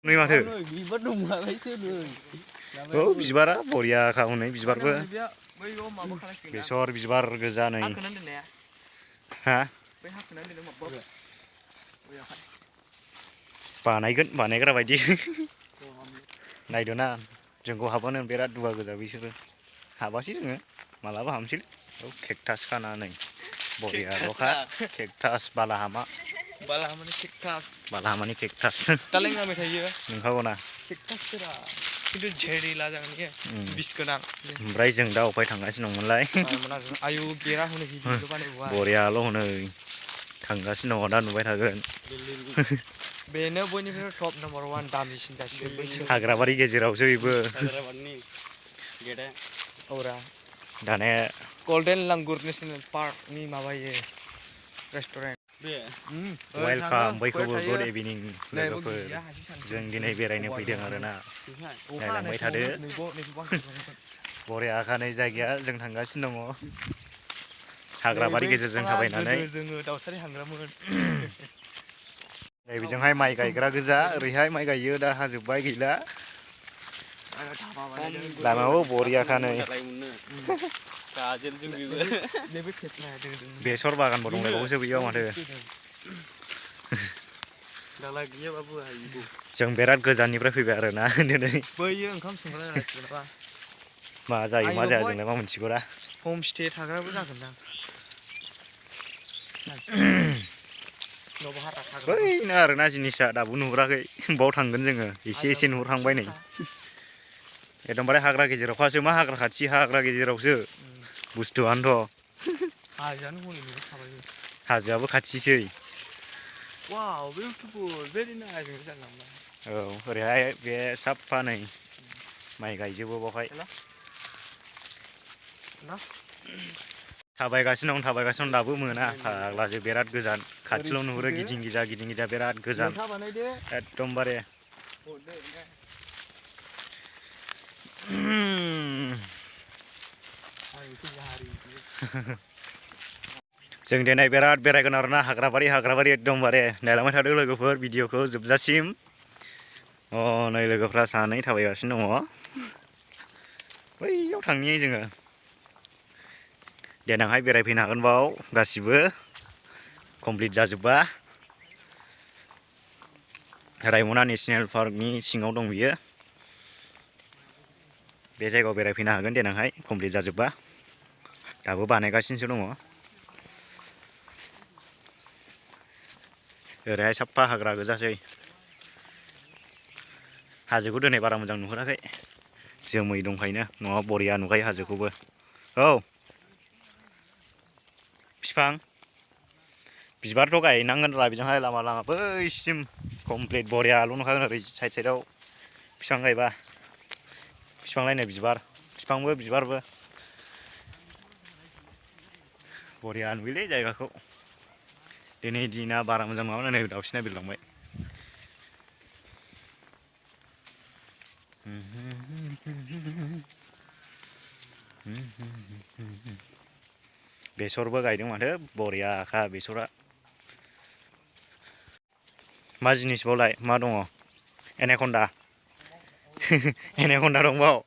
Nih mah tuh. Bibar dong nggak itu nih. Oh, bibar boria kamu nih bibar gue. Besor bibar goza nih. Hah? बानायग्रा बायदि नायदोना जोंखौ हाबानो बिराद दुगा गोजा बिसोरो हाबासै जोङो मालाबा हाबसै केकटास खानानै बरियाल'खा केकटास बालाहामानि केकटास दालाय नामै थायो नोंखागौना केकटासफोरा खिन्थु जेरै लाजागोन बिस गोनां ओमफ्राय जों दा अफाय थांगासिनो दंमोनलाय आयु गेरा हनै भिडिअल' बानायबाय बरियाल' हनै थांगासिनो दङ दा नुबाय थागोन बेनो बयनिफ्राय टप नाम्बार 1 दामिसिन जासिगोन बैसो हाग्राबारि गेजेरावसो बेबो औरा दाने गल्डेन लांगुर नेसनेल पार्कनि माबायो रेस्टुरेन्ट बे वेलकाम बयखौबो गुड इभिनिं लोगोफोर जों दिनै बेरायनो फैदों आरोना नायलांबाय थादो बरियाखानै जायगाया जों थांगासिनो दङ हाग्राबारि गेजेरजों थाबायनानै जोङो दाउसारि हांग्रामोन बेजोंहाय माइ गायग्रा गोजा ओरैहाय माइ गायो दा हाजोब्बाय गैला लामायाव बरियाखानै बेसर बागानबो दंलायबावोसो बेयाव माथो जों बिराद गोजाननिफ्राय फैबाय आरोना दिनै बैयो ओंखाम संग्रा जासिगोन मा जायो मा जाया जोंलाय मा मिथिगौ दा हमस्टे थाग्राबो जागोनदां बैनो आरोना जिनिसा दाबो नुहुराखै बाव थांगोन जोङो एसे नुहुरहांबाय नै एकदमबारे हाग्रा गेजेरावखासो मा हाग्रा खाथि हाग्रा गेजेरावसो बुस्थुआनोथ' हाजोआबो खाथिसै औ ओरैहाय बे साफा नै माइ गायजोबो बावहाय थाबायगासिनो दं दाबो मोना फाग्लासो बिराद गोजान खाथियाव नुहुरो गिदिं गिदा बिराद गोजान एकदमबारे जों दिनै बिराद बेरायगोन आरोना हाग्राबारि एकदमबारे नायलांबाय थादों लोगोफोर भिडिअखौ जोबजासिम नै लोगोफ्रा सानै थाबायगासिनो दङ बैयाव थांनि जोङो देनांहाय बेरायफैनो हागोन बाव गासिबो कमप्लिट जाजोबबा रायमना नेसनेल पार्कनि सिङाव दं बियो बे जायगायाव बेरायफैनो हागोन देनांहाय कमप्लिट जाजोबबा दाबो बानायगासिनोसो दङ ओरैहाय साफा हाग्रा गोजासै हाजोखौ दिनै बारा मोजां नुहुराखै जोमै दंखायनो न'आव बरिया नुखायो हाजोखौबो औ बिफां बिबारथ' गायनांगोन रा बिजोंहाय लामा बैसिम कमप्लिट बरियाल' नुखागोन ओरै साइडआव बिफां गायबा बिफांलायनो बिबार बिफांबो बिबारबो बरिया नुयोलै जायगाखौ दिनै दिना बारा मोजां नङामोन नै दाउसिना बिरलांबाय बेसरबो गायदों माथो बरियाखा बेसरा मा जिनिस बावलाय मा दङ एनाकन्दा दं बाव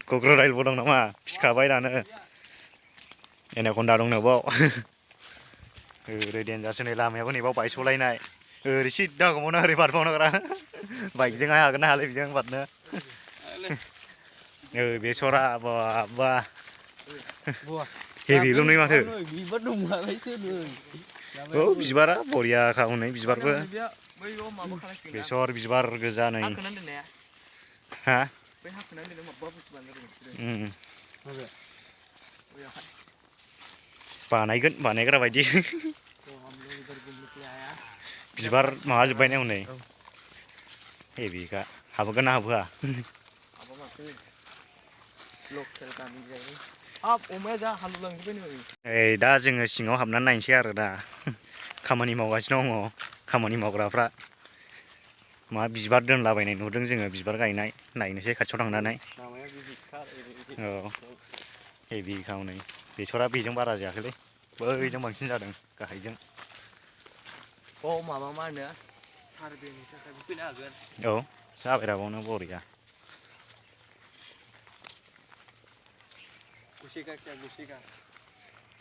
क'क्राझारबो दं नामा फिखाबाय दानो एनाकन्दा दंनो बाव ओरै देनजारसो नै लामायाबो नै बाव बायस'लायनाय ओरै सिद्दा गौमोन ओरै बारबावनांगौरा बाइकजोंहाय हागोन ना हायालै बिजों बारनो बेसरा बा हेभिल' नुयो माथो औ बिबारा बरियाखा हनै बिबारबो बेसर बिबार गोजा नै हा बानायग्रा बायदि बिबार माबाजोब्बाय ने हनै हेभिखा हाबहोगोन ना हाबहोआ दा जोङो सिङाव हाबनानै नायनोसै आरो दा खामानि मावगासिनो दङ खामानि मावग्राफ्रा मा बिबार दोनलाबायनाय नुदों जोङो बिबार गायनाय नायनोसै खाथियाव थांनानै औ हेभिखा हनै बेसरा बेजों बारा जायाखैलै बैजों बांसिन जादों गाहायजों हारबेनि थाखाय फैनो हागोन औ जाबाय राबावनो बरिया गुसेगा क्या गुसेगा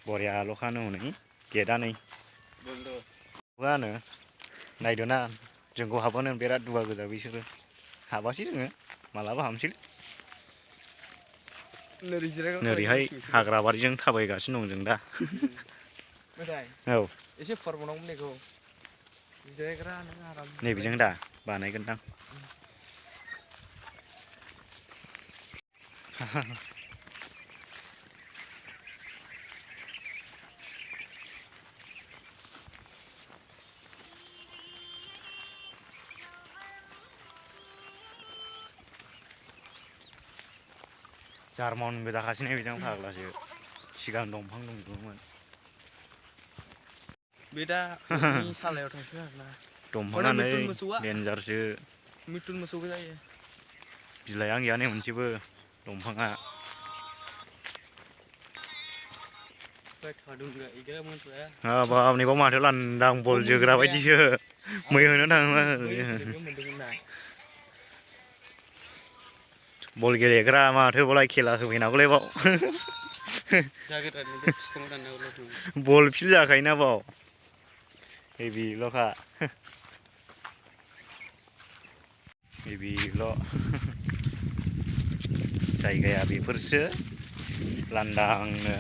बरियाल'खानो हनै गेटआ नै होनो नायदो ना जोंखौ हाबोनो बिराद दुगा गोजा बिसोरो हाबासै जोङो मालाबा हाबसै नोरै जिरायग्रा नोरैहाय हाग्राबारिजों थाबायगासिनो दं जों दा मोजाय औ एसे फुवारबावनांगौमोन बेखौ जिरायग्रा नों आराम नैबेजों दा बानायगोनदां जार्मन गोजाखासै बेजों फाग्लासो सिगां दंफां दंजोबोमोन बे दा अरनि सालायाव थांसिगोन आरोना दंफाङा नै मिथुन मोसौआ देन्जारसो मिथुन मोसौबो जायो बिलाइआनो गैया नै मोनसेबो दंफाङा हाबाब नैबाव माथो लान्दां बल जोग्रा बायदिसो मै होनो थाङोबा बल गेलेग्रा माथो बावलाय खेला होबाय नांगौलै बाव बल फिल्ड जाखायोना बाव हेबिल'खा हेबिल' जायगाया बेफोरसो लान्दांनो